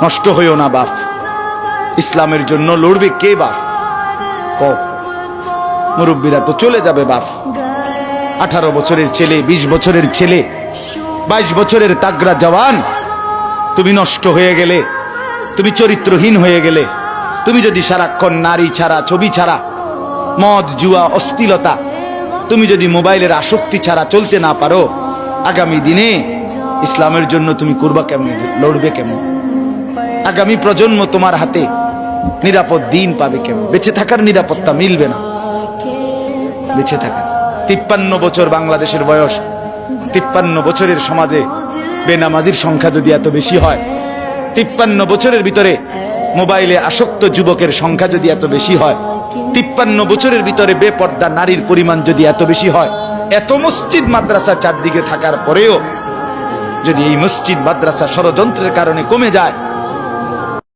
নষ্ট হইও না বাপ। ইসলামের জন্য লড়বে কে বাপ? কও। মুরব্বীরা তো চলে যাবে বাপ। 18 বছরের ছেলে, 20 বছরের ছেলে, 22 বছরের তাগড়া জওয়ান, তুমি নষ্ট হয়ে গেলে, তুমি চরিত্রহীন হয়ে গেলে, তুমি যদি সারাক্ষণ নারী ছাড়া, ছবি ছাড়া, মদ জুয়া অশ্লীলতা, তুমি যদি মোবাইলের আসক্তি ছাড়া চলতে না পারো, আগামী দিনে ইসলামের জন্য তুমি করবা কেমনে, লড়বে কেমন? আগামী প্রজন্ম তোমার হাতে নিরাপদ দিন পাবে কেমন? বেঁচে থাকার নিরাপত্তা মিলবে না। বেঁচে থাকা 53 বছর বাংলাদেশের বয়স, 53 বছরের সমাজে বেনামাজির সংখ্যা যদি এত বেশি হয়, 53 বছরের ভিতরে মোবাইলে আসক্ত যুবকের সংখ্যা যদি এত বেশি হয়, 53 বছরের ভিতরে বেপর্দা নারীর পরিমাণ যদি এত বেশি হয়, এত মসজিদ মাদ্রাসা চারদিকে থাকার পরেও যদি এই মসজিদ মাদ্রাসা ষড়যন্ত্রের কারণে কমে যায়,